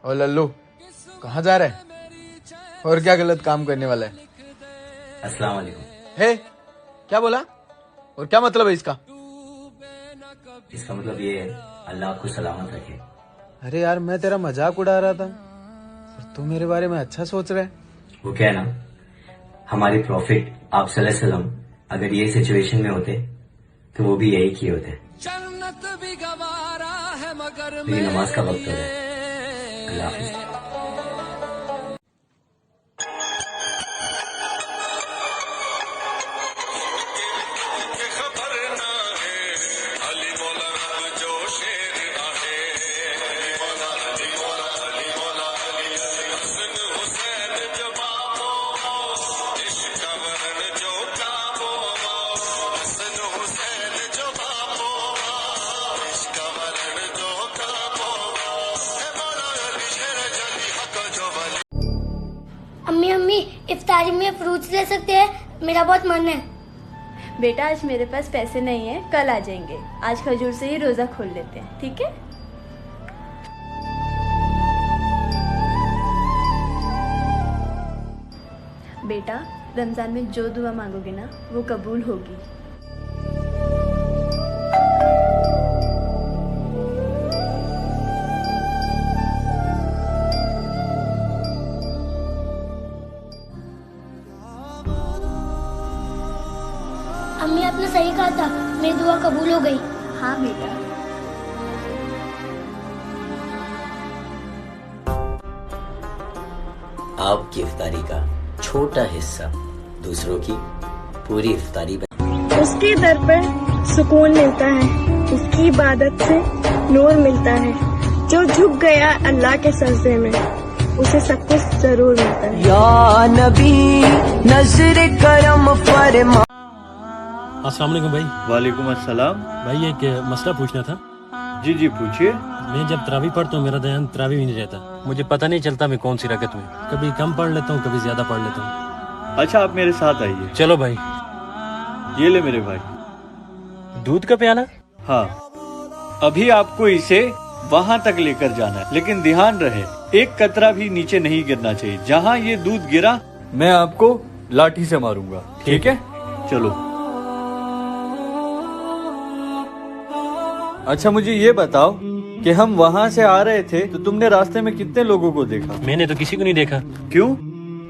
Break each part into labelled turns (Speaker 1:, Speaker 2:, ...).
Speaker 1: ओ लल्लू, कहाँ जा रहा है और क्या गलत काम करने वाला है?
Speaker 2: अस्सलाम वालेकुम।
Speaker 1: हे, क्या बोला और क्या मतलब है इसका?
Speaker 2: इसका मतलब ये है अल्लाह आपको सलामत रखे।
Speaker 1: अरे यार, मैं तेरा मजाक उड़ा रहा था और तू मेरे बारे में अच्छा सोच रहा है।
Speaker 2: वो क्या है ना, हमारे प्रॉफिट आप सल्लल्लाहु अलैहि वसल्लम अगर ये सिचुएशन में होते तो वो भी यही किए होते। मेरी नमाज का वक्त हो रहा है। अल्लाह हाफिज।
Speaker 3: अम्मी अम्मी, इफ्तारी में फ्रूट्स ले सकते हैं? मेरा बहुत मन है।
Speaker 4: बेटा आज मेरे पास पैसे नहीं है, कल आ जाएंगे। आज खजूर से ही रोजा खोल लेते हैं, ठीक है? बेटा रमजान में जो दुआ मांगोगे ना वो कबूल होगी।
Speaker 3: अम्मी, आपने सही कहा था, मेरी दुआ कबूल हो गई।
Speaker 4: हाँ बेटा।
Speaker 2: आपकी इफ्तारी का छोटा हिस्सा दूसरों की पूरी इफ्तारी बन।
Speaker 5: उसके दर पर सुकून मिलता है, उसकी इबादत से नूर मिलता है। जो झुक गया अल्लाह के सजदे में, उसे सब कुछ जरूर मिलता है।
Speaker 6: या नबी नजर करम फरमा।
Speaker 7: अस्सलाम वालेकुम भाई।
Speaker 8: वालेकुम अस्सलाम।
Speaker 7: भाई एक मसला पूछना था।
Speaker 8: जी जी पूछिए।
Speaker 7: मैं जब तरावी पढ़ता हूँ मेरा ध्यान तरावी भी नहीं रहता। मुझे पता नहीं चलता मैं कौन सी रकत में, कभी कम पढ़ लेता हूँ कभी ज्यादा पढ़ लेता हूँ।
Speaker 8: अच्छा आप मेरे साथ आइए।
Speaker 7: चलो भाई।
Speaker 8: ये ले मेरे भाई
Speaker 7: दूध का प्याला।
Speaker 8: हाँ, अभी आपको इसे वहाँ तक लेकर जाना है, लेकिन ध्यान रहे एक कतरा भी नीचे नहीं गिरना चाहिए। जहाँ ये दूध गिरा मैं आपको लाठी से मारूंगा, ठीक है? चलो। अच्छा मुझे ये बताओ कि हम वहाँ से आ रहे थे तो तुमने रास्ते में कितने लोगों को देखा?
Speaker 7: मैंने तो किसी को नहीं देखा।
Speaker 8: क्यों?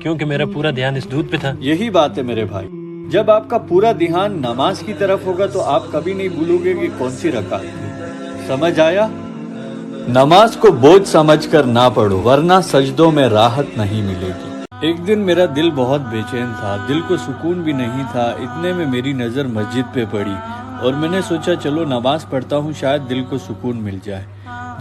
Speaker 7: क्योंकि मेरा पूरा ध्यान इस दूध पे था।
Speaker 8: यही बात है मेरे भाई, जब आपका पूरा ध्यान नमाज की तरफ होगा तो आप कभी नहीं भूलोगे कि कौन सी रकात थी। समझ आया? नमाज को बोझ समझकर ना पढ़ो, वरना सजदों में राहत नहीं मिलेगी। एक दिन मेरा दिल बहुत बेचैन था, दिल को सुकून भी नहीं था। इतने में मेरी नजर मस्जिद पे पड़ी और मैंने सोचा चलो नमाज पढ़ता हूँ, शायद दिल को सुकून मिल जाए।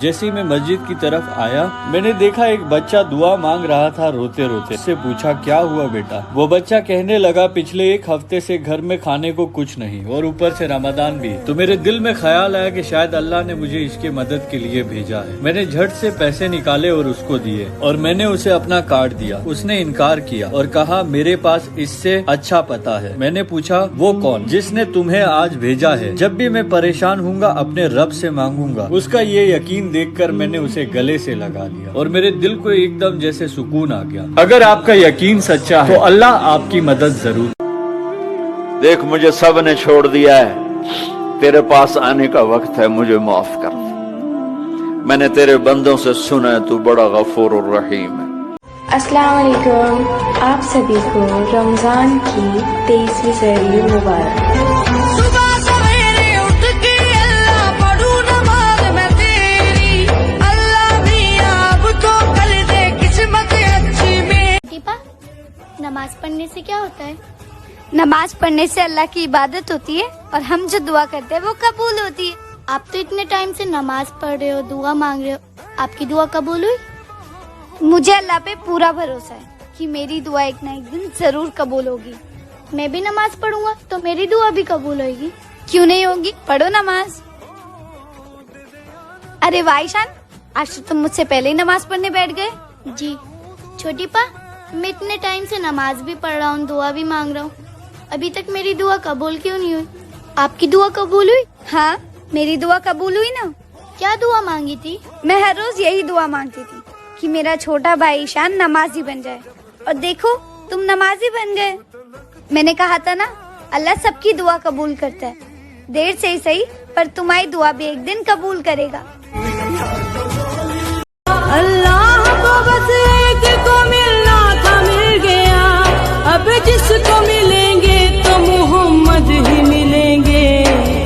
Speaker 8: जैसे ही मैं मस्जिद की तरफ आया मैंने देखा एक बच्चा दुआ मांग रहा था रोते रोते। उससे पूछा क्या हुआ बेटा? वो बच्चा कहने लगा पिछले एक हफ्ते से घर में खाने को कुछ नहीं और ऊपर से रमजान भी। तो मेरे दिल में ख्याल आया कि शायद अल्लाह ने मुझे इसके मदद के लिए भेजा है। मैंने झट से पैसे निकाले और उसको दिए और मैंने उसे अपना कार्ड दिया। उसने इनकार किया और कहा मेरे पास इससे अच्छा पता है। मैंने पूछा वो कौन जिसने तुम्हें आज भेजा है? जब भी मैं परेशान हूँगा अपने रब से मांगूंगा। उसका ये यकीन देखकर मैंने उसे गले से लगा लिया और मेरे दिल को एकदम जैसे सुकून आ गया। अगर आपका यकीन सच्चा है तो अल्लाह आपकी मदद जरूर।
Speaker 9: देख मुझे सब ने छोड़ दिया है, तेरे पास आने का वक्त है, मुझे माफ कर दे। मैंने तेरे बंदों से सुना है तू बड़ा गफूर और रहीम है।
Speaker 10: अस्सलाम वालेकुम, आप सभी को रमजान की 23वीं सहरी मुबारक।
Speaker 3: नमाज पढ़ने से क्या होता है?
Speaker 11: नमाज पढ़ने से अल्लाह की इबादत होती है और हम जो दुआ करते हैं वो कबूल होती है।
Speaker 3: आप तो इतने टाइम से नमाज पढ़ रहे हो, दुआ मांग रहे हो, आपकी दुआ कबूल हुई?
Speaker 11: मुझे अल्लाह पे पूरा भरोसा है कि मेरी दुआ एक ना एक दिन जरूर कबूल होगी।
Speaker 3: मैं भी नमाज पढ़ूंगा तो मेरी दुआ भी कबूल होगी।
Speaker 11: क्यों नहीं होगी? पढ़ो नमाज। अरे वाईशान, आज तो तुम मुझसे पहले ही नमाज पढ़ने बैठ गए।
Speaker 3: जी छोटी पा, मैं इतने टाइम से नमाज भी पढ़ रहा हूँ, दुआ भी मांग रहा हूँ, अभी तक मेरी दुआ कबूल क्यों नहीं हुई? आपकी दुआ कबूल हुई?
Speaker 11: हाँ मेरी दुआ कबूल हुई ना।
Speaker 3: क्या दुआ मांगी थी?
Speaker 11: मैं हर रोज यही दुआ मांगती थी, कि मेरा छोटा भाई ईशान नमाजी बन जाए, और देखो तुम नमाजी बन गए। मैंने कहा था ना, अल्लाह सबकी दुआ कबूल करता है, देर से ही सही पर तुम्हारी दुआ भी एक दिन कबूल करेगा।
Speaker 6: अल्लाह को बस एक को मिलना था, मिल गया। अब जिसको मिलेंगे तो मोहम्मद ही मिलेंगे।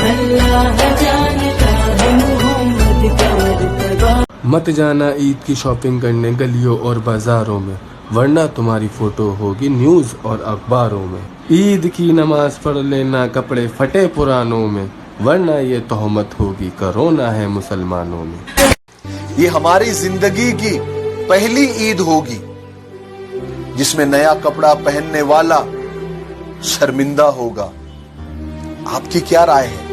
Speaker 6: अल्लाह जानता है मोहम्मद का मर्तबा।
Speaker 12: मत जाना ईद की शॉपिंग करने गलियों और बाजारों में, वरना तुम्हारी फोटो होगी न्यूज और अखबारों में। ईद की नमाज पढ़ लेना कपड़े फटे पुरानों में, वरना ये तोहमत होगी कोरोना है मुसलमानों में।
Speaker 13: ये हमारी जिंदगी की पहली ईद होगी जिसमें नया कपड़ा पहनने वाला शर्मिंदा होगा। आपकी क्या राय है?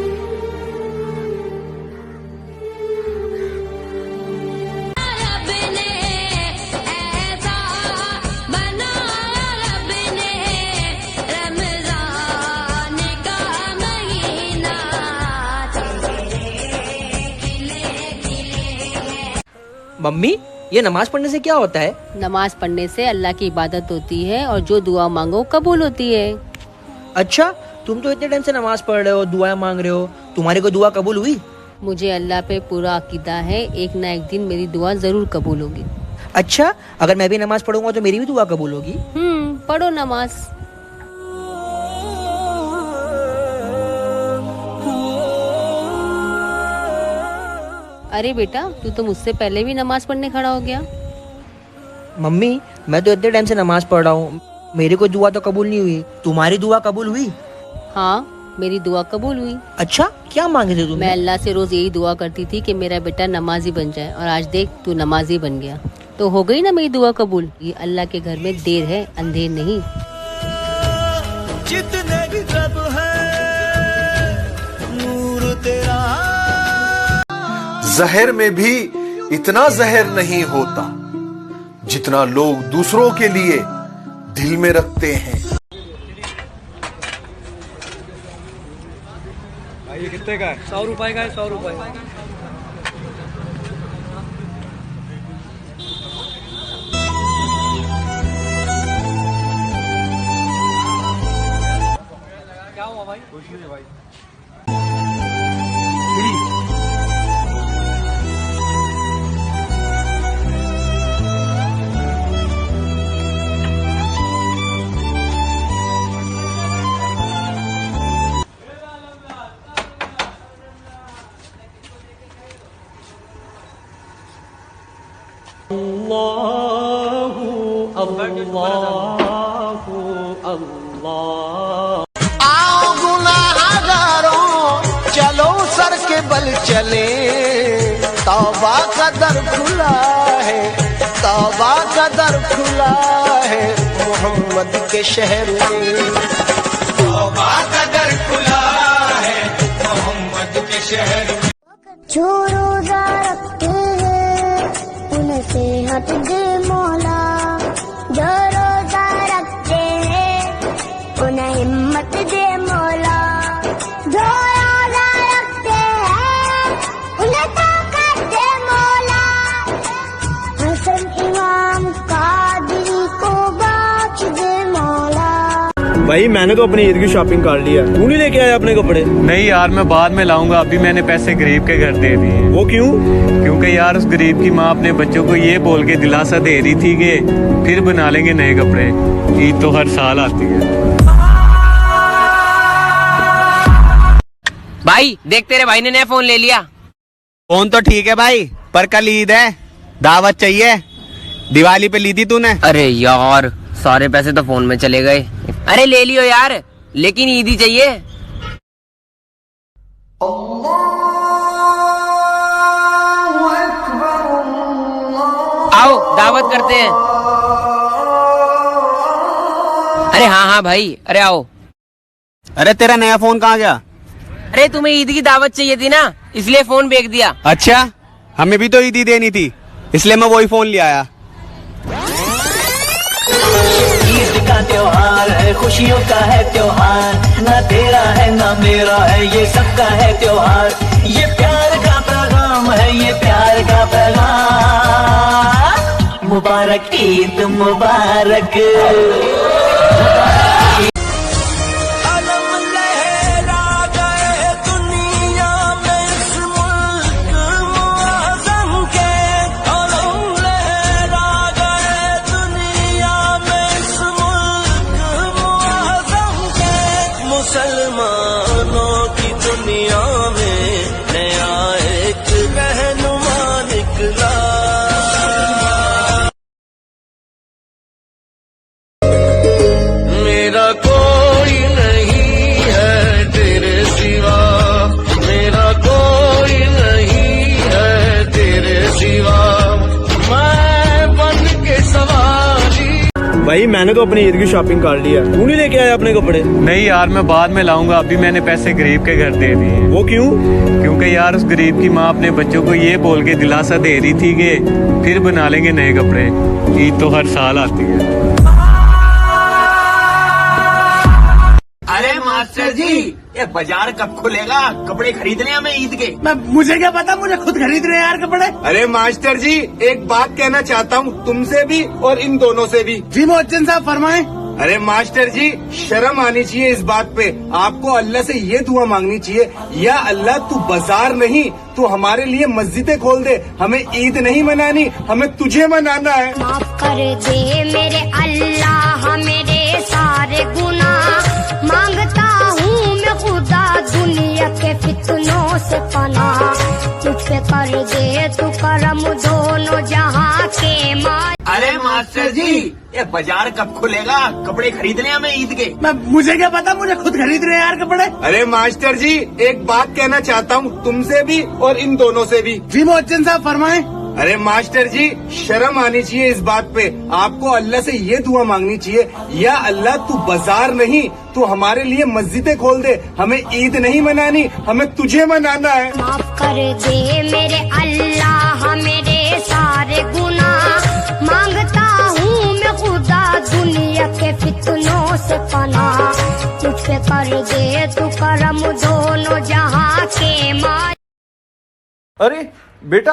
Speaker 6: मम्मी, ये नमाज पढ़ने से क्या होता है?
Speaker 4: नमाज पढ़ने से अल्लाह की इबादत होती है और जो दुआ मांगो कबूल होती है।
Speaker 6: अच्छा, तुम तो इतने टाइम से नमाज पढ़ रहे हो, दुआएं मांग रहे हो, तुम्हारी कोई दुआ कबूल हुई?
Speaker 4: मुझे अल्लाह पे पूरा अकीदा है, एक ना एक दिन मेरी दुआ जरूर कबूल होगी।
Speaker 6: अच्छा, अगर मैं भी नमाज पढ़ूंगा तो मेरी भी दुआ कबूल होगी?
Speaker 4: पढ़ो नमाज। अरे बेटा, तू तो मुझसे पहले भी नमाज पढ़ने खड़ा हो गया।
Speaker 6: मम्मी, मैं तो इतने टाइम से नमाज पढ़ रहा हूँ, मेरी कोई दुआ तो कबूल नहीं हुई। तुम्हारी दुआ कबूल हुई?
Speaker 4: हाँ, मेरी दुआ कबूल हुई।
Speaker 6: अच्छा, क्या मांगे थे तुम?
Speaker 4: मैं अल्लाह से रोज यही दुआ करती थी कि मेरा बेटा नमाजी बन जाए, और आज देख तू नमाजी बन गया, तो हो गई ना मेरी दुआ कबूल। ये अल्लाह के घर में देर है, अंधेर नहीं।
Speaker 6: जितने भी रब है नूर तेरा।
Speaker 13: जहर में भी इतना जहर नहीं होता जितना लोग दूसरों के लिए दिल में रखते हैं।
Speaker 8: भाई ये कितने का है? 100 रुपए का है, 100 रुपए। क्या हुआ भाई? कुछ नहीं भाई।
Speaker 6: आओ गुनाहगारों, चलो सर के बल चले, तौबा का दर खुला है, तौबा का दर खुला है मोहम्मद के शहर में। तौबा का दर खुला है मोहम्मद के शहर में।
Speaker 3: जो रोजा रखते हैं उन्हें सेहत दे मौला, जो रोजा रखते हैं उन्हें हिम्मत दे मौला, जो रोजा रखते हैं उन्हें ताकत दे मौला, हसन इमाम कादरी को बख्श दे मौला।
Speaker 12: भाई मैंने तो अपनी ईद की शॉपिंग कर ली है, तू नहीं लेके आया अपने कपड़े?
Speaker 8: नहीं यार, मैं बाद में लाऊंगा, अभी मैंने पैसे गरीब के घर दे दिए।
Speaker 12: वो क्यों?
Speaker 8: क्योंकि यार उस गरीब की माँ अपने बच्चों को ये बोल के दिलासा दे रही थी कि फिर बना लेंगे नए कपड़े, ईद तो हर साल आती है।
Speaker 6: भाई देख, तेरे भाई ने नया फोन ले लिया।
Speaker 12: फोन तो ठीक है भाई, पर कल ईद है, दावत चाहिए। दिवाली पे ली थी तूने?
Speaker 6: अरे यार, सारे पैसे तो फोन में चले गए। अरे ले लियो यार, लेकिन ईद ही चाहिए। आओ दावत करते हैं। अरे हाँ भाई, अरे आओ।
Speaker 12: अरे तेरा नया फोन कहाँ गया?
Speaker 6: अरे तुम्हें ईद की दावत चाहिए थी ना, इसलिए फोन बेच दिया।
Speaker 12: अच्छा, हमें भी तो ईद ही देनी थी, इसलिए मैं वही फोन ले आया।
Speaker 6: ईद का त्योहार है, खुशियों का है त्योहार, ना तेरा है ना मेरा है, ये सबका है त्योहार। ये प्यार का पैगाम है, ये प्यार का पैगाम। मुबारक ईद मुबारक। मुसलमानों की दुनिया में नया एक रहनुमा निकला। मेरा कोई नहीं है तेरे सिवा, मेरा कोई नहीं है तेरे सिवा, मैं बन के सवारी।
Speaker 1: भाई मैंने तो अपनी ईद की शॉपिंग कर ली है, तू नहीं लेके आया अपने कपड़े?
Speaker 8: नहीं यार, मैं बाद में लाऊंगा, अभी मैंने पैसे गरीब के घर दे दिए।
Speaker 1: वो क्यों?
Speaker 8: क्योंकि यार उस गरीब की माँ अपने बच्चों को ये बोल के दिलासा दे रही थी कि फिर बना लेंगे नए कपड़े, ईद तो हर साल आती है।
Speaker 6: अरे मास्टर जी, ये बाजार कब खुलेगा? कपड़े खरीदने हमें ईद के।
Speaker 1: मुझे क्या पता, मुझे खुद खरीद रहे हैं यार कपड़े।
Speaker 6: अरे मास्टर जी, एक बात कहना चाहता हूँ तुमसे भी और इन दोनों से भी।
Speaker 1: जी मोहसिन साहब फरमाएं।
Speaker 6: अरे मास्टर जी, शर्म आनी चाहिए इस बात पे। आपको अल्लाह से ये दुआ मांगनी चाहिए, या अल्लाह तू बाजार नहीं, तू हमारे लिए मस्जिदें खोल दे। हमें ईद नहीं मनानी, हमें तुझे मनाना है।
Speaker 3: माफ कर दे मेरे अल्लाह मेरे सारे गुनाह, मांगता हूँ मैं खुदा दुनिया के फितनों से पनाह, तुझ पे कर दे तू करम दोनों जहाँ के माँ।
Speaker 6: अरे मास्टर जी, ये बाजार कब खुलेगा? कपड़े खरीदने हमें ईद के।
Speaker 1: मुझे क्या पता, मुझे खुद खरीद रहे हैं यार कपड़े।
Speaker 6: अरे मास्टर जी, एक बात कहना चाहता हूँ तुमसे भी और इन दोनों से भी।
Speaker 1: जी मोहसिन साहब फरमाएं।
Speaker 6: अरे मास्टर जी, शर्म आनी चाहिए इस बात पे। आपको अल्लाह से ये दुआ मांगनी चाहिए, या अल्लाह तू बाजार नहीं, तू हमारे लिए मस्जिदें खोल दे। हमें ईद नहीं मनानी, हमें तुझे मनाना है।
Speaker 3: माफ कर दे मेरे अल्लाह मेरे सारे गुनाह, मांगता हूँ मैं खुदा दुनिया के फितनों से पनाह, तुझ पे कर दे तू करम दोनों जहाँ के माँ।
Speaker 8: अरे बेटा,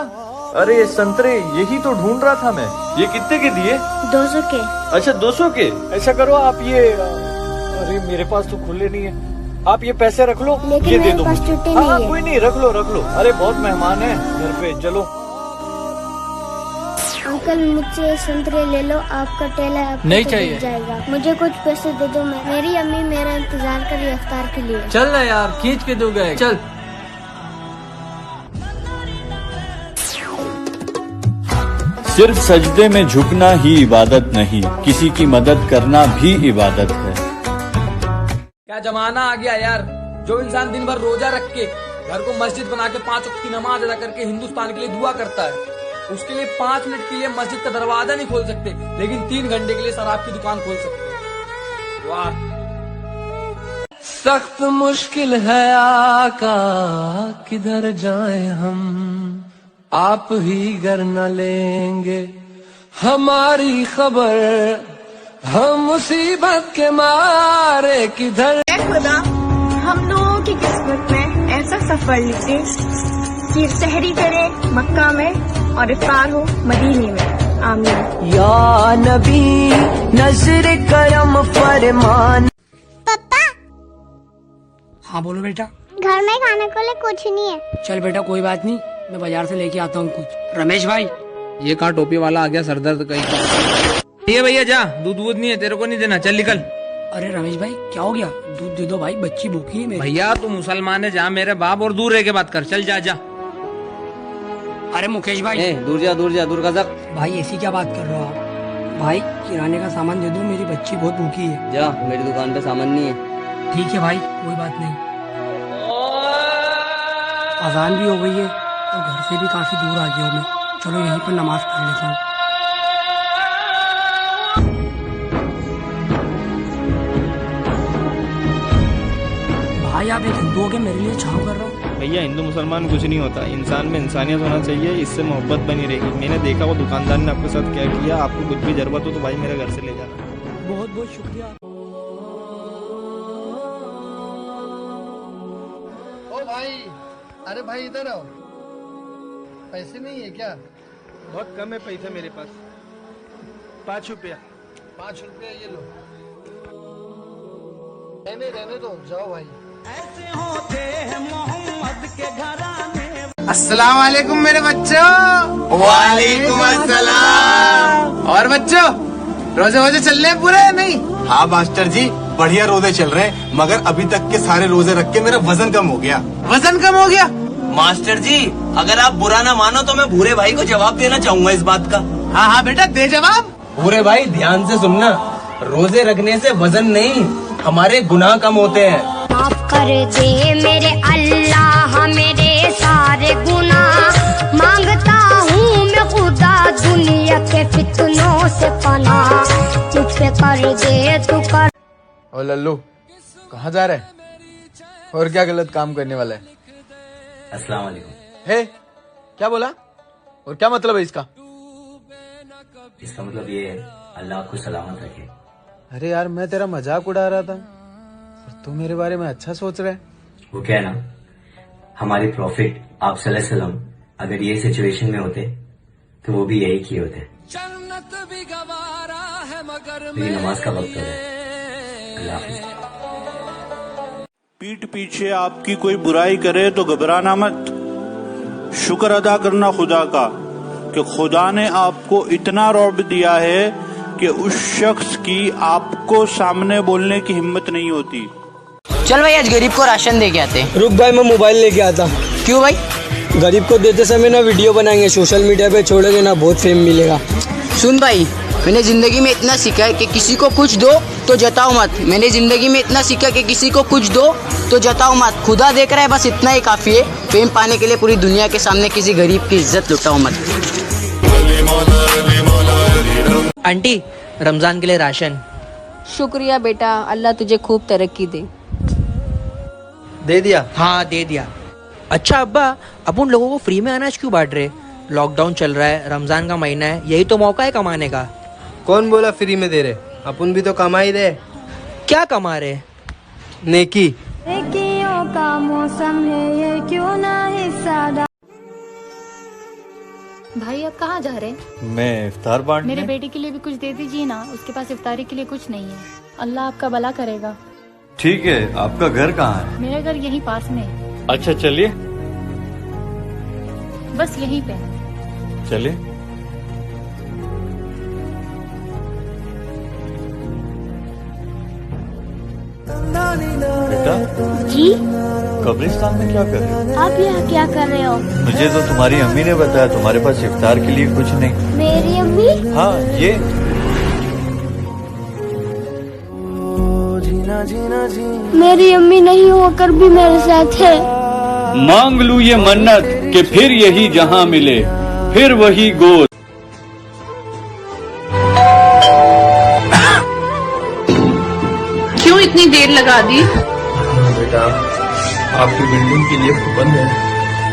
Speaker 8: अरे ये संतरे यही तो ढूंढ रहा था मैं। ये कितने के दिए?
Speaker 3: 200 के।
Speaker 8: अच्छा 200 के। ऐसा करो आप ये, अरे मेरे पास तो खुले नहीं है, आप ये पैसे रख लो,
Speaker 3: लेकिन
Speaker 8: ये दे
Speaker 3: मेरे
Speaker 8: दो
Speaker 3: पास
Speaker 8: मुझे।
Speaker 3: टूटे नहीं
Speaker 8: हाँ
Speaker 3: है।
Speaker 8: कोई नहीं, रख लो रख लो। अरे बहुत मेहमान है घर पे, चलो।
Speaker 3: अंकल मुझसे संतरे ले लो, आपका ठेला आपको
Speaker 1: नहीं
Speaker 3: तो
Speaker 1: चाहिए।
Speaker 3: दिख जाएगा। मुझे कुछ पैसे दे दो, मेरी अम्मी मेरा इंतजार कर रही है इफ्तार के लिए।
Speaker 1: चल ना यार, खींच के दोगे, चल।
Speaker 8: सिर्फ सजदे में झुकना ही इबादत नहीं, किसी की मदद करना भी इबादत है।
Speaker 1: क्या जमाना आ गया यार, जो इंसान दिन भर रोजा रख के घर को मस्जिद बना के 5 वक्त की नमाज अदा करके हिंदुस्तान के लिए दुआ करता है, उसके लिए 5 मिनट के लिए मस्जिद का दरवाजा नहीं खोल सकते, लेकिन 3 घंटे के लिए शराब की दुकान खोल सकते हैं। वाह।
Speaker 6: सख्त मुश्किल है आका, किधर जाएं हम, आप ही घर न लेंगे हमारी खबर, हम मुसीबत के मारे किधर।
Speaker 5: खुदा हम लोगों की किस्मत में ऐसा सफर लिखे कि सहरी करे मक्का में और इफ्तार हो मदीने में। आमीन।
Speaker 6: या नबी नजर करम फरमान।
Speaker 3: पापा।
Speaker 1: हाँ बोलो बेटा।
Speaker 3: घर में खाने को लिए कुछ नहीं है।
Speaker 1: चल बेटा कोई बात नहीं, मैं बाजार से लेके आता हूँ कुछ। रमेश भाई, ये कहाँ टोपी वाला आ गया, सरदर्द कहीं। ये भैया जा, दूध नहीं है, तेरे को नहीं देना, चल निकल। अरे रमेश भाई क्या हो गया, दूध दे दो भाई, बच्ची भूखी है मेरी। भैया तू मुसलमान है, जा मेरे बाप और दूर रह के बात कर, चल जा जा। अरे मुकेश भाई
Speaker 2: दूर जा दूर जा, दूर का जा।
Speaker 1: भाई ऐसी क्या बात कर रहे हो आप? भाई किराने का सामान दे दो, मेरी बच्ची बहुत भूखी है।
Speaker 2: जा, मेरी दुकान पे सामान नहीं है।
Speaker 1: ठीक है भाई, कोई बात नहीं। अजान भी हो गई है तो घर से भी काफी दूर आ गया हूँ मैं, चलो यहीं पर नमाज पढ़ लेता हूँ। भाई आप एक हिंदू हो के मेरे लिए छाव कर रहे हो?
Speaker 14: भैया हिंदू मुसलमान कुछ नहीं होता, इंसान में इंसानियत होना चाहिए, इससे मोहब्बत बनी रहेगी। मैंने देखा वो दुकानदार ने आपके साथ क्या किया, आपको कुछ भी जरूरत हो तो भाई मेरे घर से ले जाना।
Speaker 1: बहुत बहुत शुक्रिया।
Speaker 15: ओ भाई, अरे भाई इधर आओ, पैसे नहीं है क्या?
Speaker 14: बहुत कम है पैसा मेरे पास।
Speaker 15: ₹5। 5 रुपया ये लो। रहने दो, जाओ भाई।
Speaker 1: अस्सलाम वालेकुम मेरे बच्चों।
Speaker 6: वालेकुम अस्सलाम।
Speaker 1: और बच्चों, रोजे वोजे चल रहे हैं पूरे या नहीं?
Speaker 6: हाँ मास्टर जी, बढ़िया रोजे चल रहे हैं, मगर अभी तक के सारे रोजे रख के मेरा वजन कम हो गया।
Speaker 1: वजन कम हो गया?
Speaker 2: मास्टर जी, अगर आप बुरा ना मानो तो मैं भूरे भाई को जवाब देना चाहूंगा इस बात का।
Speaker 1: हाँ हाँ बेटा, दे जवाब।
Speaker 2: भूरे भाई ध्यान से सुनना, रोजे रखने से वजन नहीं, हमारे गुनाह कम होते हैं।
Speaker 3: माफ कर दे मेरे अल्लाह मेरे सारे गुनाह, मांगता हूँ मैं खुदा दुनिया के फितनों से पना, मुझ पे कर दे तू कर।
Speaker 14: और लल्लू कहाँ जा रहा है और क्या गलत काम करने वाला है?
Speaker 2: अस्सलाम वालेकुम।
Speaker 14: है क्या बोला और क्या मतलब है इसका?
Speaker 2: इसका मतलब ये है अल्लाह आपको सलामत रखे।
Speaker 14: अरे यार, मैं तेरा मजाक उड़ा रहा था और तू मेरे बारे में अच्छा सोच रहा है।
Speaker 2: वो क्या है ना, हमारे प्रॉफिट आप सल्लल्लाहु अलैहि वसल्लम अगर ये सिचुएशन में होते तो वो भी यही किए होते। मेरी नमाज का वक्त हो रहा है। अल्लाह हाफिज़।
Speaker 16: पीठ पीछे आपकी कोई बुराई करे तो घबराना मत, शुक्र अदा करना खुदा का कि खुदा ने आपको इतना रौब दिया है कि उस शख्स की आपको सामने बोलने की हिम्मत नहीं होती।
Speaker 17: चल भाई, आज गरीब को राशन दे के आते।
Speaker 18: रुक भाई, मैं मोबाइल लेके आता।
Speaker 17: क्यों भाई?
Speaker 18: गरीब को देते समय ना वीडियो बनाएंगे, सोशल मीडिया पे छोड़ेंगे ना, बहुत फेम मिलेगा।
Speaker 17: सुन भाई, मैंने जिंदगी में इतना सीखा है कि किसी को कुछ दो तो जताओ मत। मैंने जिंदगी में इतना सीखा कि किसी को कुछ दो तो जताओ मत। खुदा देख रहा है, बस इतना ही काफी है। फेम पाने के लिए पूरी दुनिया के सामने किसी गरीब की इज्जत लुटाओ मत। आंटी, रमजान के लिए राशन।
Speaker 4: शुक्रिया बेटा, अल्लाह तुझे खूब तरक्की दे।
Speaker 14: दे दिया?
Speaker 17: हाँ दे दिया। अच्छा अब्बा, अब उन लोगों को फ्री में अनाज क्यों बांट रहे? लॉकडाउन चल रहा है, रमजान का महीना है, यही तो मौका है कमाने का।
Speaker 14: कौन बोला फ्री में दे रहे? अपन भी तो कमा ही रहे।
Speaker 17: क्या कमा रहे?
Speaker 14: नेकी।
Speaker 3: नेकियों का मौसम है ये, क्यों ना हिस्सा।
Speaker 19: भाई आप कहाँ जा रहे हैं?
Speaker 8: मैं इफ्तार बांटने।
Speaker 19: मेरे बेटे के लिए भी कुछ दे दीजिए ना, उसके पास इफ्तारी के लिए कुछ नहीं है। अल्लाह आपका भला करेगा।
Speaker 8: ठीक है, आपका घर कहाँ है?
Speaker 19: मेरा घर यहीं पास में है।
Speaker 8: अच्छा चलिए।
Speaker 19: बस यहीं पे।
Speaker 8: चलिए। बेटा
Speaker 3: जी,
Speaker 8: कब्रिस्तान में क्या कर रहे हो?
Speaker 3: आप यहाँ क्या कर रहे हो?
Speaker 8: मुझे तो तुम्हारी अम्मी ने बताया तुम्हारे पास इफ्तार के लिए कुछ नहीं।
Speaker 3: मेरी अम्मी?
Speaker 8: हाँ ये।
Speaker 3: मेरी अम्मी नहीं होकर भी मेरे साथ है।
Speaker 8: मांग लूं ये मन्नत कि फिर यही जहां मिले, फिर वही गोद।
Speaker 4: क्यों इतनी देर लगा दी?
Speaker 12: बेटा, आपकी बिल्डिंग की लिफ्ट बंद है,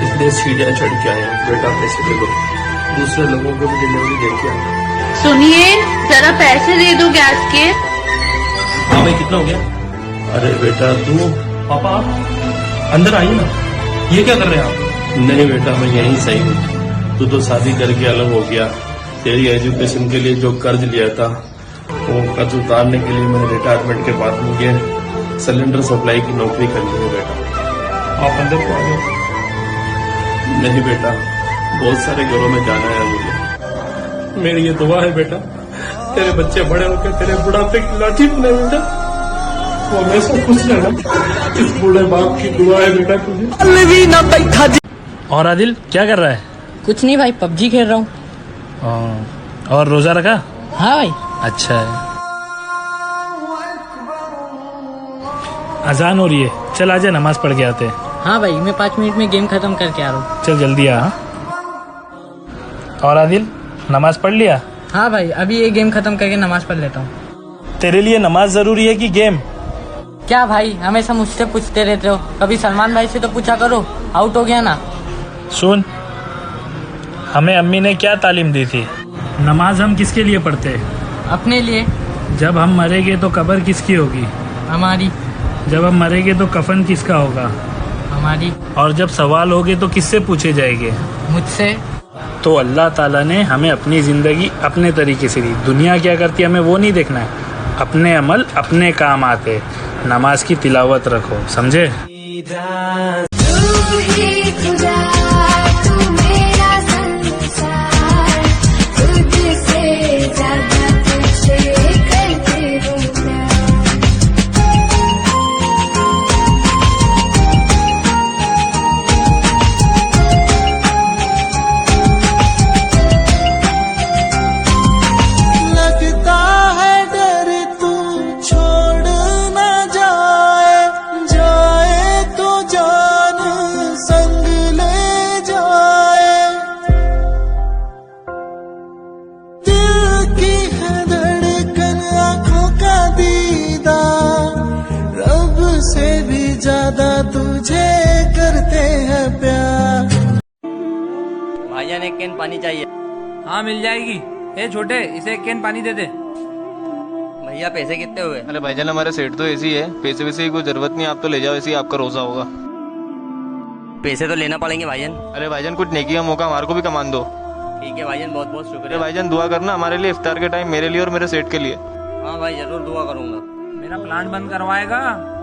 Speaker 12: इसलिए सीढ़ियाँ चढ़ के आए हैं। बेटा पैसे दे दो, दूसरे लोगों को भी डिलीवरी दे के आए।
Speaker 4: सुनिए, जरा पैसे दे दो गैस के।
Speaker 12: हाँ भाई, कितना हो गया? अरे बेटा तू, पापा अंदर आइए ना। ये क्या कर रहे हैं आप? नहीं बेटा, मैं यहीं सही हूँ। तू तो शादी करके अलग हो गया। तेरी एजुकेशन के लिए जो कर्ज लिया था वो कर्ज उतारने के लिए मैंने रिटायरमेंट के बाद मुझे सिलेंडर सप्लाई की नौकरी करनी है। बेटा आप अंदर को आ जाओ। नहीं बेटा, बहुत सारे घरों में जाना है मुझे। मेरी ये दुआ है बेटा, तेरे बच्चे बड़े होकर तेरे बुढ़ापे की लाठी बने बेटा, वो हमेशा खुश रहना। इस बूढ़े बाप की दुआ है बेटा तुझे।
Speaker 7: और आदिल क्या कर रहा है?
Speaker 17: कुछ नहीं भाई, पबजी खेल रहा हूँ।
Speaker 7: और रोजा रखा?
Speaker 17: हाँ भाई।
Speaker 7: अच्छा है। अजान हो रही है, चल आजा नमाज पढ़ के आते हैं।
Speaker 17: हाँ भाई, मैं 5 मिनट में गेम खत्म करके आ रहा हूँ।
Speaker 7: चल जल्दी आ। और आदिल, नमाज पढ़ लिया?
Speaker 17: हाँ भाई, अभी ये गेम खत्म करके नमाज पढ़ लेता हूँ।
Speaker 7: तेरे लिए नमाज जरूरी है कि गेम?
Speaker 17: क्या भाई, हमेशा मुझसे पूछते रहते हो, कभी सलमान भाई से तो पूछा करो। आउट हो गया ना।
Speaker 7: सुन, हमें अम्मी ने क्या तालीम दी थी? नमाज हम किसके लिए पढ़ते हैं?
Speaker 17: अपने लिए।
Speaker 7: जब हम मरेंगे तो कब्र किसकी होगी?
Speaker 17: हमारी।
Speaker 7: जब हम मरेंगे तो कफन किसका होगा?
Speaker 17: हमारी।
Speaker 7: और जब सवाल होगे तो किससे पूछे जाएंगे?
Speaker 17: मुझसे।
Speaker 20: तो अल्लाह ताला ने हमें अपनी ज़िंदगी अपने तरीके से दी। दुनिया क्या करती है हमें वो नहीं देखना है। अपने अमल अपने काम आते। नमाज की तिलावत रखो, समझे?
Speaker 2: भाईजान एक कैन पानी चाहिए।
Speaker 1: हाँ मिल जाएगी। ए छोटे, इसे एक कैन पानी दे दे।
Speaker 2: भैया पैसे कितने हुए?
Speaker 14: अरे भाईजान हमारे सेठ तो ऐसी है, पैसे वैसे की कोई जरूरत नहीं, आप तो ले जाओ, ऐसे ही आपका रोजा होगा।
Speaker 2: पैसे तो लेना पड़ेंगे भाईजान।
Speaker 14: अरे भाईजान कुछ नेकी का मौका हमारे को भी कमान दो।
Speaker 2: ठीक है भाईजान, बहुत बहुत शुक्रिया।
Speaker 14: अरे भाईजान दुआ करना हमारे लिए इफ्तार के टाइम, मेरे लिए और मेरे सेठ के लिए।
Speaker 2: हाँ भाई जरूर दुआ करूंगा।
Speaker 1: मेरा प्लांट बंद करवाएगा,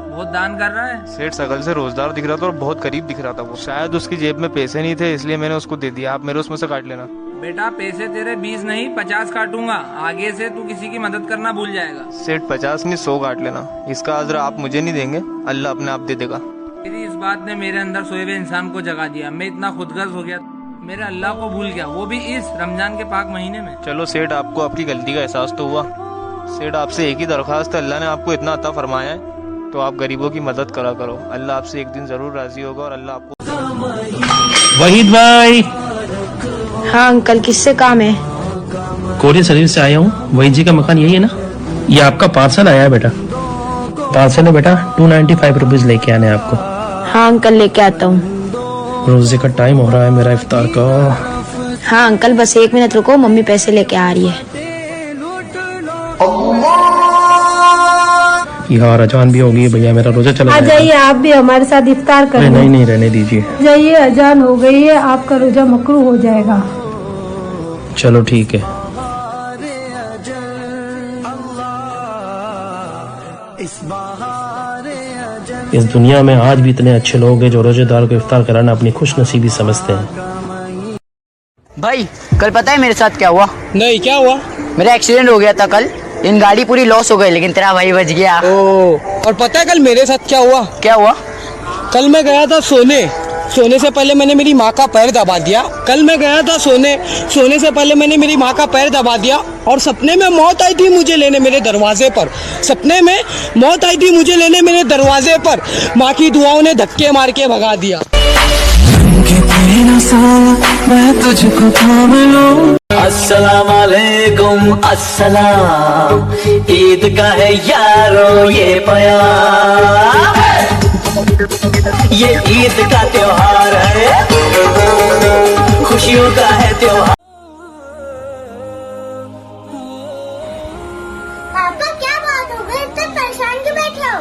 Speaker 1: बहुत दान कर रहा है।
Speaker 14: सेठ शकल से रोजदार दिख रहा था और बहुत करीब दिख रहा था वो। शायद उसकी जेब में पैसे नहीं थे इसलिए मैंने उसको दे दिया। आप मेरे उसमें से काट लेना।
Speaker 1: बेटा पैसे तेरे 20 नहीं 50 काटूंगा। आगे से तू किसी की मदद करना भूल जाएगा।
Speaker 14: सेठ 50 नहीं 100 काट लेना। इसका अजर आप मुझे नहीं देंगे, अल्लाह अपने आप दे देगा।
Speaker 1: तेरी इस बात ने मेरे अंदर सोए हुए इंसान को जगा दिया। मैं इतना खुदगर्ज हो गया, मेरे अल्लाह को भूल गया, वो भी इस रमजान के पाक महीने में।
Speaker 14: चलो सेठ, आपको आपकी गलती का एहसास तो हुआ। सेठ आपसे एक ही दरख्वास्त है, अल्लाह ने आपको इतना अता फरमाया है तो आप गरीबों की मदद करा करो। अल्लाह आपसे एक दिन जरूर राजी होगा और अल्लाह आपको।
Speaker 7: वहीद भाई।
Speaker 10: हाँ अंकल, किससे काम है?
Speaker 7: कोरियर सर्विस से आया हूँ। वहीद जी का मकान यही है ना? ये आपका पार्सल आया है बेटा। पार्सल है बेटा, 295 रुपीज लेके आने आपको।
Speaker 10: हाँ अंकल, लेके आता हूँ।
Speaker 7: रोजे का टाइम हो रहा है मेरा, इफ्तार का।
Speaker 10: हाँ अंकल, बस 1 मिनट रुको, मम्मी पैसे लेके आ रही है।
Speaker 7: यार अजान भी होगी भैया, मेरा रोजा चला
Speaker 5: आ जाइए आप भी हमारे साथ इफ्तार करें।
Speaker 7: नहीं नहीं, रहने दीजिए।
Speaker 5: जाइए, अजान हो गई है, आपका रोजा मकरू हो जाएगा।
Speaker 7: चलो ठीक है। इस दुनिया में आज भी इतने अच्छे लोग हैं जो रोजेदार को इफ्तार कराना अपनी खुश नसीबी समझते हैं।
Speaker 17: भाई कल पता है मेरे साथ क्या हुआ?
Speaker 18: नहीं, क्या हुआ?
Speaker 17: मेरा एक्सीडेंट हो गया था कल। इन गाड़ी पूरी लॉस हो गई, लेकिन तेरा भाई बच गया।
Speaker 18: और पता है कल मेरे साथ क्या हुआ?
Speaker 17: क्या हुआ?
Speaker 18: कल मैं गया था सोने से पहले मैंने मेरी माँ का पैर दबा दिया। कल मैं गया था सोने से पहले मैंने मेरी माँ का पैर दबा दिया और सपने में मौत आई थी मुझे लेने मेरे दरवाजे पर। सपने में मौत आई थी मुझे लेने मेरे दरवाजे पर। माँ की दुआओं ने धक्के मार के भगा दिया।
Speaker 6: मैं तुझको थाम लूं। अस्सलाम वालेकुम, अस्सलाम। ईद का है यारो ये प्यार, ये ईद का त्योहार है, खुशियों का है त्योहार।
Speaker 3: पापा क्या बात हो गई, इतने परेशान क्यों बैठे हो?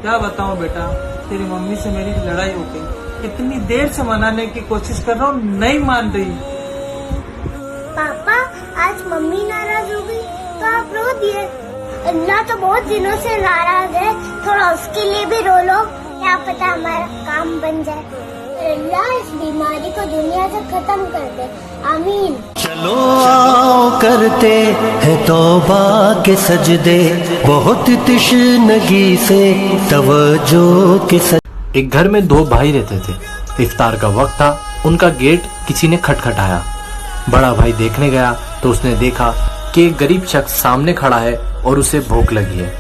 Speaker 1: क्या बताऊं बेटा, तेरी मम्मी से मेरी लड़ाई हो गई। इतनी देर से मनाने की कोशिश कर रहा हूँ, नहीं मान रही।
Speaker 3: पापा आज मम्मी नाराज हो गई तो आप रो दिए। अल्लाह तो बहुत दिनों से नाराज है, थोड़ा उसके लिए भी रो लो, क्या पता हमारा काम बन जाए। अल्लाह इस बीमारी को दुनिया से खत्म कर दे, आमीन।
Speaker 6: चलो आओ करते हैं तौबा के सजदे, बहुत तिश्नगी से तवज्जो के
Speaker 7: एक घर में 2 भाई रहते थे। इफ्तार का वक्त था, उनका गेट किसी ने खटखटाया। बड़ा भाई देखने गया तो उसने देखा कि एक गरीब शख्स सामने खड़ा है और उसे भूख लगी है।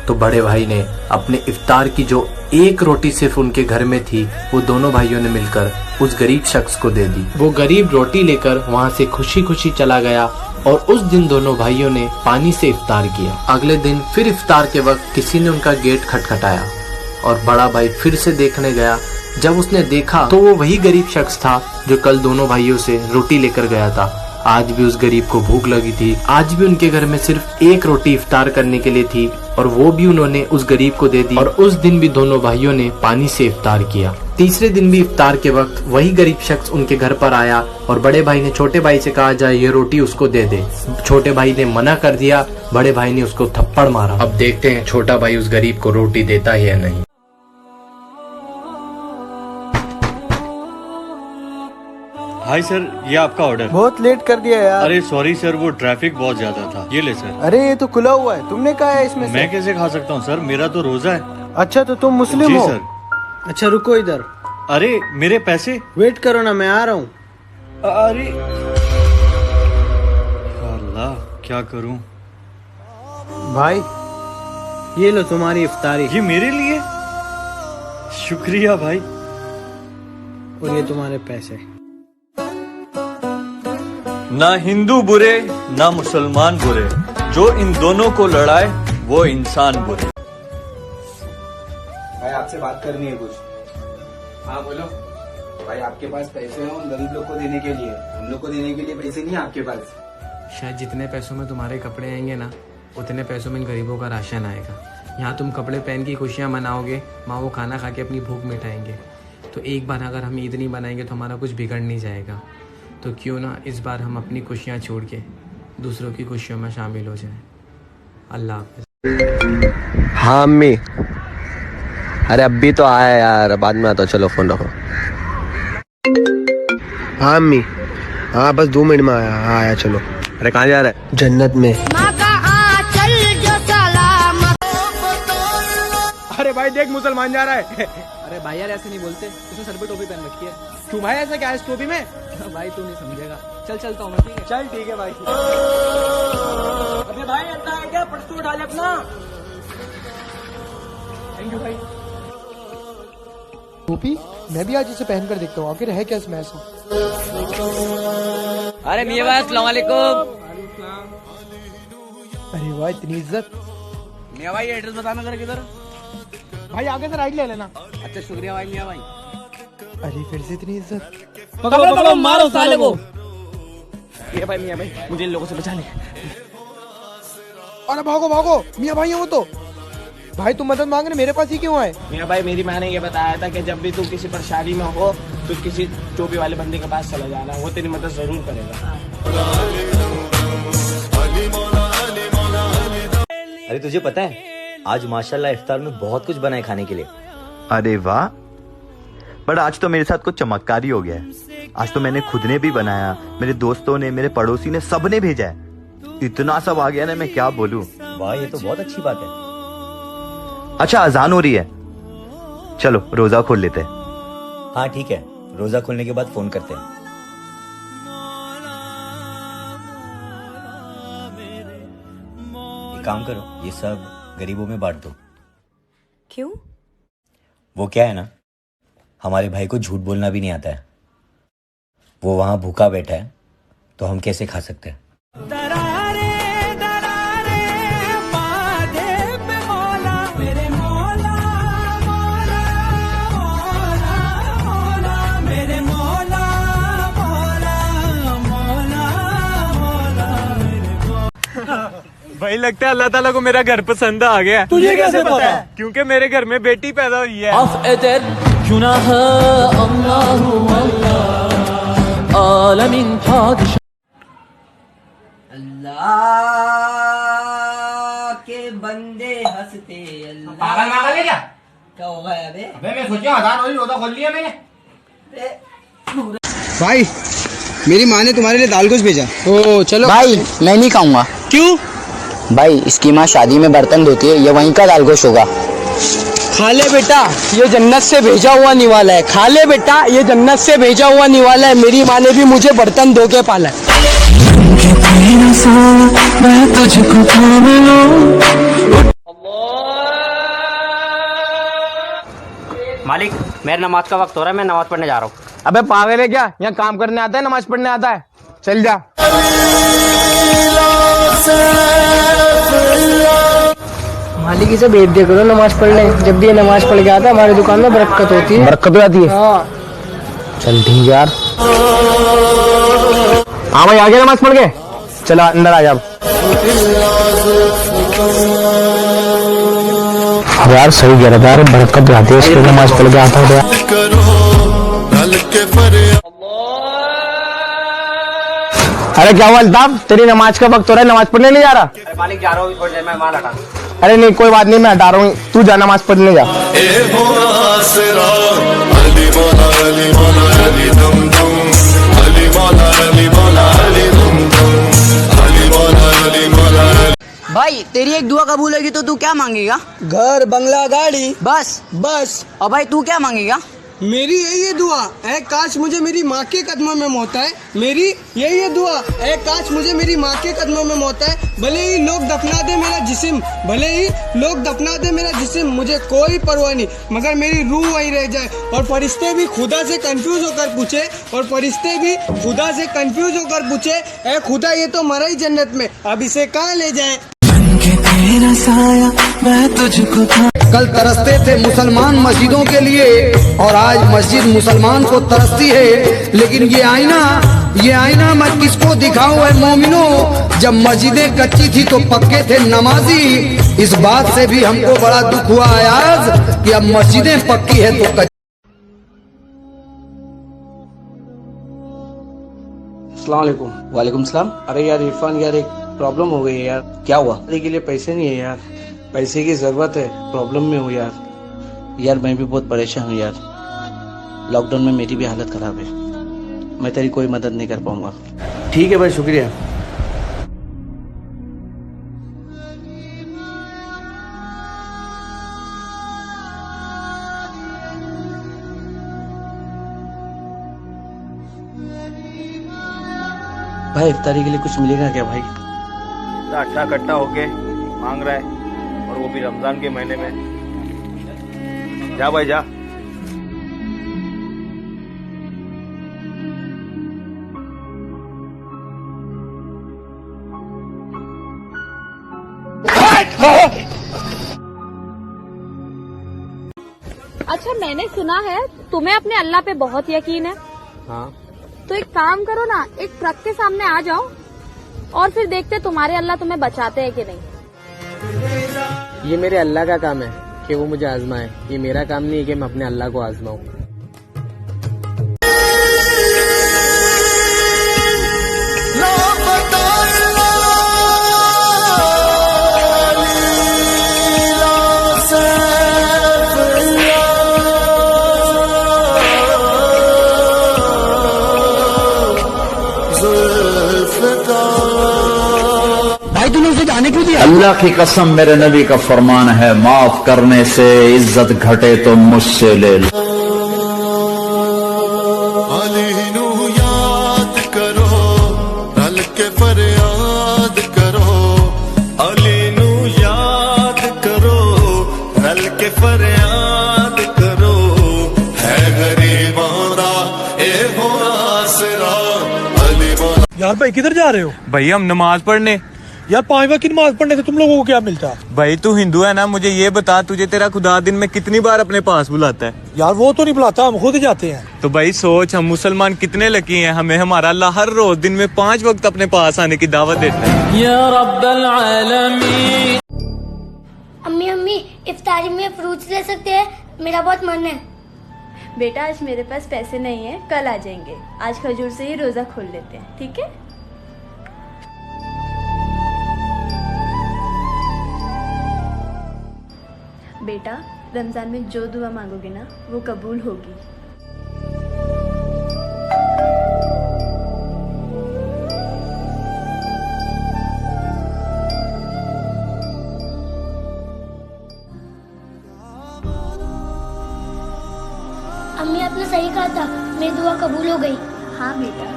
Speaker 7: तो बड़े भाई ने अपने इफ्तार की जो एक रोटी सिर्फ उनके घर में थी, वो दोनों भाइयों ने मिलकर उस गरीब शख्स को दे दी। वो गरीब रोटी लेकर वहाँ से खुशी खुशी चला गया और उस दिन दोनों भाइयों ने पानी से इफ्तार किया। अगले दिन फिर इफ्तार के वक्त किसी ने उनका गेट खटखटाया और बड़ा भाई फिर से देखने गया। जब उसने देखा तो वो वही गरीब शख्स था जो कल दोनों भाइयों से रोटी लेकर गया था। आज भी उस गरीब को भूख लगी थी। आज भी उनके घर में सिर्फ एक रोटी इफ्तार करने के लिए थी और वो भी उन्होंने उस गरीब को दे दी और उस दिन भी दोनों भाइयों ने पानी से इफ्तार किया। तीसरे दिन भी इफ्तार के वक्त वही गरीब शख्स उनके घर पर आया और बड़े भाई ने छोटे भाई से कहा जाए ये रोटी उसको दे दे। छोटे भाई ने मना कर दिया, बड़े भाई ने उसको थप्पड़ मारा। अब देखते हैं छोटा भाई उस गरीब को रोटी देता है या नहीं।
Speaker 8: हाय सर, ये आपका ऑर्डर।
Speaker 15: बहुत लेट कर दिया यार।
Speaker 8: अरे सॉरी सर, वो ट्रैफिक बहुत ज्यादा था। ये ले सर।
Speaker 15: अरे ये तो खुला हुआ है, तुमने कहा है इसमें से?
Speaker 8: मैं कैसे खा सकता हूँ सर, मेरा तो रोजा है।
Speaker 15: अच्छा तो तुम मुस्लिम
Speaker 8: जी
Speaker 15: हो?
Speaker 8: सर।
Speaker 15: अच्छा रुको इधर।
Speaker 8: अरे मेरे पैसे।
Speaker 15: वेट करो ना, मैं आ रहा हूँ।
Speaker 8: अरे अल्लाह, क्या करूँ
Speaker 15: भाई, ये लो तुम्हारी इफ्तारी।
Speaker 8: ये मेरे लिए? शुक्रिया भाई।
Speaker 15: और ये तुम्हारे पैसे।
Speaker 8: ना हिंदू बुरे ना मुसलमान बुरे, जो इन दोनों को लड़ाए वो इंसान बुरे।
Speaker 21: भाई आपसे बात करनी है कुछ। हाँ बोलो। भाई आपके पास पैसे हैं उन गरीब लोग को देने के लिए, हम लोग को देने के लिए पैसे नहीं है आपके पास।
Speaker 1: शायद जितने पैसों में तुम्हारे कपड़े आएंगे ना, उतने पैसों में इन गरीबों का राशन आएगा। यहाँ तुम कपड़े पहन की खुशियाँ मनाओगे, माँ वो खाना खा के अपनी भूख मिटाएंगे। तो एक बार अगर हम ईद नहीं बनाएंगे तो हमारा कुछ बिगड़ नहीं जाएगा। तो क्यों ना इस बार हम अपनी खुशियाँ छोड़ के दूसरों की खुशियों में शामिल हो जाएं। अल्लाह हाफ़िज़।
Speaker 21: हाँ अम्मी, अरे अब भी तो आया यार, बाद में आता। चलो फोन रखो। हाँ अम्मी, हाँ बस 2 मिनट में आया। हाँ आया, चलो। अरे कहाँ जा रहा है? जन्नत में।
Speaker 18: अरे भाई देख, मुसलमान जा रहा है। अरे भाई यार ऐसे नहीं बोलते, उसने सर पे टोपी पहन रखी है। क्यों भाई, ऐसा क्या है इस टोपी में? भाई तू नहीं समझेगा। चल चलता हूँ मैं, ठीक है? चल ठीक है भाई। अबे भाई ऐसा है क्या, पर्स तो उठा ले अपना। थैंक यू भाई।
Speaker 15: टोपी मैं भी आज इसे पहन कर देखता हूँ, आखिर है क्या इसमें ऐसा।
Speaker 17: अरे मियां भाई अस्सलाम वालेकुम।
Speaker 15: अरे वाह, इतनी इज्जत।
Speaker 17: मियां भाई एड्रेस बताना जरा किधर।
Speaker 15: भाई आगे से राइट ले लेना।
Speaker 17: अच्छा शुक्रिया भाई मियां भाई।
Speaker 15: अरे फिर से इतनी इज्जत।
Speaker 17: पकड़ो पकड़ो, मारो साले को।
Speaker 18: ये भाई मियां भाई, मुझे इन लोगों से बचा ले।
Speaker 15: अरे भागो भागो, मियां भाई है वो तो। भाई तुम मदद मांगने मेरे पास ही क्यों आए?
Speaker 18: मियां भाई मेरी माँ ने ये बताया था कि जब भी तुम किसी परेशानी में हो तो किसी टोपी वाले बंदे के पास चला जाना, वो तेरी मदद जरूर करेगा।
Speaker 2: अरे तुझे पता है आज माशाल्लाह इफ्तार में बहुत कुछ बना है खाने के लिए।
Speaker 22: अरे वाह, पर आज तो मेरे साथ कुछ चमत्कारी हो गया है। आज तो मैंने खुद ने भी बनाया, मेरे दोस्तों ने, मेरे पड़ोसी ने, सबने भेजा है। इतना सब आ गया ना, मैं क्या बोलूं।
Speaker 2: वाह, ये तो बहुत अच्छी बात है।
Speaker 22: अच्छा अजान हो रही है, चलो रोजा खोल लेते हैं।
Speaker 2: हाँ ठीक है, रोजा खोलने के बाद फोन करते हैं। एक काम करो, ये सब गरीबों में बांट दो।
Speaker 10: क्यों?
Speaker 2: वो क्या है ना, हमारे भाई को झूठ बोलना भी नहीं आता है। वो वहां भूखा बैठा है तो हम कैसे खा सकते हैं।
Speaker 18: भाई लगता है अल्लाह ताला को मेरा घर पसंद आ गया।
Speaker 15: तुझे कैसे पता?
Speaker 18: क्योंकि मेरे घर में बेटी पैदा हुई है।
Speaker 17: अल्लाह के बंदे हंसते।
Speaker 1: पागल मागल है क्या?
Speaker 17: क्या होगा अबे?
Speaker 1: अबे मैं सोचा आधार हो रही, रोजा खोल लिया मैंने।
Speaker 17: भाई मेरी माँ ने तुम्हारे लिए दाल गोश्त भेजा। ओ चलो भाई, मैं नहीं खाऊंगा। क्यों? भाई इसकी माँ शादी में बर्तन धोती है, ये वहीं का दाल गोश्त होगा।
Speaker 18: खा ले बेटा, ये जन्नत से भेजा हुआ निवाला है। खा ले बेटा, ये जन्नत से भेजा हुआ निवाला है। मेरी माँ ने भी मुझे बर्तन धो के पाला है।
Speaker 17: मालिक मेरे नमाज का वक्त हो रहा है, मैं नमाज पढ़ने जा रहा हूँ।
Speaker 18: अबे पागल है क्या? यहाँ काम करने आता है, नमाज पढ़ने आता है? चल जा। मालिक इसे भेज दिया करो नमाज पढ़ने। जब भी ये नमाज पढ़ के आता है हमारी दुकान में बरकत होती है। बरकत हो जाती है? हाँ। चल ठीक यार। हाँ भाई आ गया नमाज पढ़ के? चला अंदर आ जा।
Speaker 9: अब यार सही कह रहा था यार, बरकत आती है इसको, नमाज पढ़ के आता हूँ। अरे क्या हुआ अल्ताफ, तेरी नमाज का वक्त हो रहा है, नमाज पढ़ने नहीं जा रहा?
Speaker 11: अरे मालिक जा रहा हूँ, थोड़ी देर में माल हटा।
Speaker 9: अरे नहीं कोई बात नहीं, मैं हटा रहा हूँ, तू जा नमाज पढ़ने जा।
Speaker 17: भाई तेरी एक दुआ कबूल होगी तो तू क्या मांगेगा?
Speaker 18: घर, बंगला, गाड़ी,
Speaker 17: बस
Speaker 18: बस।
Speaker 17: और भाई तू क्या मांगेगा?
Speaker 18: मेरी यही है दुआ है, काश मुझे मेरी माँ के कदमों में मौत आए। मेरी यही है दुआ है, काश मुझे मेरी माँ के कदमों में मौत आए। भले ही लोग दफना दे मेरा जिस्म, भले ही लोग दफना दे मेरा जिस्म, मुझे कोई परवाह नहीं, मगर मेरी रूह वहीं रह जाए। और फरिश्ते भी खुदा से कंफ्यूज होकर पूछे, और फरिश्ते भी खुदा से कंफ्यूज होकर पूछे, ए खुदा ये तो मरा ही जन्नत में, अब इसे कहाँ ले जाए?
Speaker 6: तेरा साया मैं तुझको था। कल तरसते थे मुसलमान मस्जिदों के लिए, और आज मस्जिद मुसलमान को तरसती है। लेकिन ये आईना मैं किसको दिखाऊं है मोमिनो? जब मस्जिदें कच्ची थी तो पक्के थे नमाजी। इस बात से भी हमको बड़ा दुख हुआ है आज कि अब मस्जिदें पक्की है तो कच्ची।
Speaker 18: अस्सलाम वालेकुम। वालेकुम सलाम। अरे यार इरफान यार, एक प्रॉब्लम हो गई है यार। क्या हुआ? के लिए पैसे नहीं है यार, पैसे की जरूरत है, प्रॉब्लम में हूँ यार।
Speaker 23: यार मैं भी बहुत परेशान हूँ यार, लॉकडाउन में मेरी भी हालत खराब है, मैं तेरी कोई मदद नहीं कर पाऊंगा।
Speaker 18: ठीक है भाई, शुक्रिया।
Speaker 23: भाई इफ्तारी के लिए कुछ मिलेगा क्या भाई?
Speaker 14: अट्ठा कट्टा होके मांग रहा है, और वो भी रमजान के महीने में। जा भाई जा।
Speaker 24: अच्छा मैंने सुना है तुम्हें अपने अल्लाह पे बहुत यकीन है।
Speaker 18: हाँ
Speaker 24: तो एक काम करो ना, एक ट्रक के सामने आ जाओ और फिर देखते तुम्हारे अल्लाह तुम्हें बचाते हैं कि नहीं।
Speaker 18: ये मेरे अल्लाह का काम है कि वो मुझे आजमाए, ये मेरा काम नहीं है कि मैं अपने अल्लाह को आजमाऊं।
Speaker 9: भाई तूने उसे जाने क्यों दिया?
Speaker 25: अल्लाह की कसम मेरे नबी का फरमान है, माफ करने से इज्जत घटे तो मुझसे ले लो।
Speaker 6: याद करो रल के फरियाद करो, अली नू याद करो रल के फरियाद करो, है गरीबां दा ए हो आसरा अली मौला।
Speaker 15: यार भाई किधर जा रहे हो?
Speaker 14: भाई हम नमाज पढ़ने।
Speaker 15: यार 5 वक्त की नमाज पढ़ने से तुम लोगों को क्या मिलता है?
Speaker 14: भाई तू हिंदू है ना, मुझे ये बता, तुझे तेरा खुदा दिन में कितनी बार अपने पास बुलाता है?
Speaker 15: यार वो तो नहीं बुलाता, हम खुद जाते हैं।
Speaker 14: तो भाई सोच, हम मुसलमान कितने लकी हैं, हमें हमारा अल्लाह हर रोज दिन में 5 वक्त अपने पास आने की दावत देता है।
Speaker 26: या रब्बल आलमीन।
Speaker 3: अम्मी अम्मी इफ्तारी में फ्रूट्स ले सकते हैं, मेरा बहुत मन है।
Speaker 19: बेटा आज मेरे पास पैसे नहीं है, कल आ जाएंगे, आज खजूर से ही रोजा खोल लेते हैं, ठीक है? बेटा रमजान में जो दुआ मांगोगे ना वो कबूल होगी।
Speaker 3: अम्मी आपने सही कहा था, मेरी दुआ कबूल हो गई।
Speaker 19: हाँ बेटा।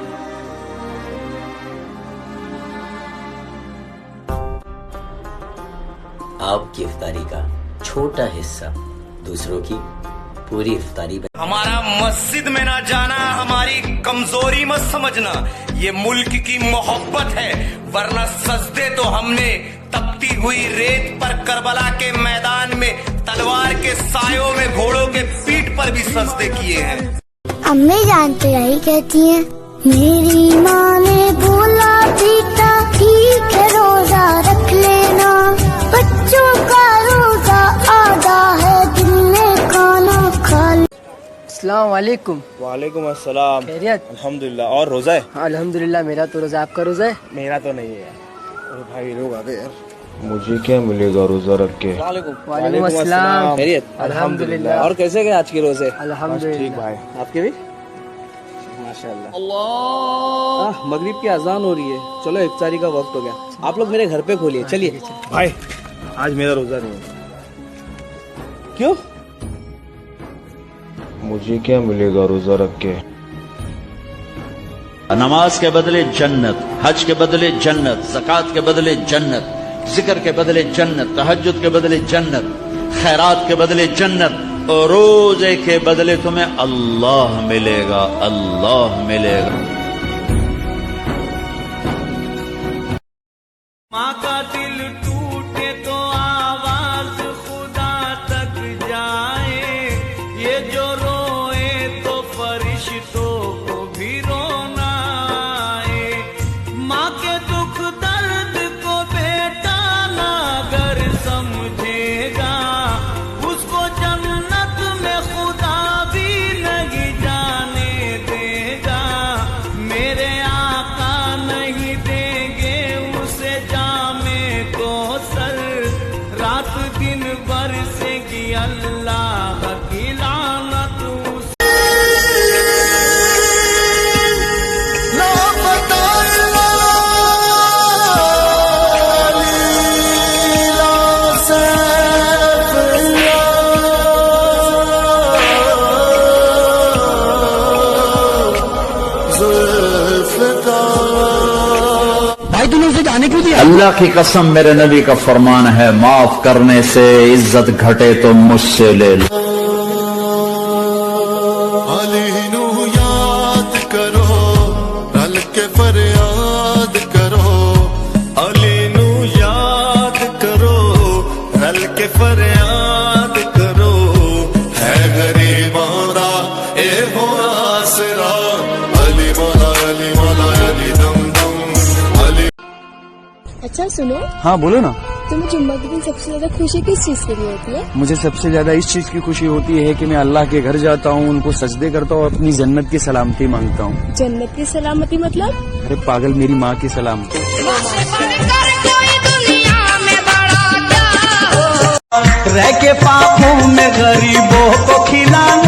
Speaker 2: आपकी इफ्तारी का छोटा हिस्सा दूसरों की पूरी इफ्तारी।
Speaker 27: हमारा मस्जिद में ना जाना हमारी कमजोरी मत समझना, ये मुल्क की मोहब्बत है, वरना सजदे तो हमने तपती हुई रेत पर करबला के मैदान में तलवार के सायों में घोड़ों के पीठ पर भी सजदे किए हैं।
Speaker 3: अम्मी जानते यही कहती हैं, मेरी माँ ने बोला बेटा ठीक है रोजा रख लेना, बच्चों का रोजा आधा
Speaker 17: अस्सलाम वालेकुम।
Speaker 9: वालेकुम अस्सलाम।
Speaker 17: खैरियत?
Speaker 9: अल्हम्दुलिल्लाह। और रोजा है?
Speaker 17: अल्हम्दुलिल्लाह, मेरा तो रोजा। आपका रोजा है?
Speaker 9: मेरा तो नहीं है यार। अरे भाई लोग आ गए यार।
Speaker 4: मुझे क्या मिलेगा रोजा रख के?
Speaker 17: वालेकुम अस्सलाम।
Speaker 9: खैरियत?
Speaker 17: अल्हम्दुलिल्लाह।
Speaker 9: और कैसे गए आज के रोजे?
Speaker 17: अल्हम्दुलिल्लाह।
Speaker 9: ठीक भाई, आपके भी? माशाल्लाह। मगरिब की अजान हो रही है, चलो इफ्तारी का वक्त हो गया। आप लोग मेरे घर पे खोलिए, चलिए। भाई आज मेरा रोजा नहीं है। क्यों?
Speaker 4: मुझे क्या मिलेगा रोजा रख के?
Speaker 25: नमाज के बदले जन्नत, हज के बदले जन्नत, ज़कात के बदले जन्नत, जिक्र के बदले जन्नत, तहज्जुद के बदले जन्नत, खैरात के बदले जन्नत, और रोजे के बदले तुम्हें अल्लाह मिलेगा, अल्लाह मिलेगा।
Speaker 27: माँ का दिल टूटे तो आवाज खुदा तक जाए, ये जो रोए तो फरिश्तों को भी रोना आए। माँ के दुख दर्द को बेटा ना अगर समझेगा, उसको जन्नत में खुदा भी नहीं जाने देगा। मेरे आका नहीं देंगे उसे जामे को सर, रात दिन बरसेगी अल्लाह की लानत उस
Speaker 18: भाई तूने उसे जाने क्यों दिया?
Speaker 25: अल्लाह की कसम, मेरे नबी का फरमान है, माफ करने से इज्जत घटे तो मुझसे ले लो।
Speaker 6: अली नू याद करो, रल के फरियाद करो। अली नू याद करो, रल के फरियाद करो। है गरीबां दा ए हो आसरा, अली मौला अली मौला अली दम दम अली।
Speaker 10: अच्छा सुनो,
Speaker 9: हाँ बोलो ना।
Speaker 10: तुम्हें जुम्मा के दिन सबसे ज्यादा खुशी किस चीज के लिए होती है?
Speaker 9: मुझे सबसे ज्यादा इस चीज की खुशी होती है कि मैं अल्लाह के घर जाता हूँ, उनको सजदे करता हूँ, अपनी जन्नत की सलामती मांगता हूँ।
Speaker 10: जन्नत की सलामती मतलब?
Speaker 9: अरे पागल, मेरी माँ की सलामती।
Speaker 18: रह के पापों में गरीबों को खिलाना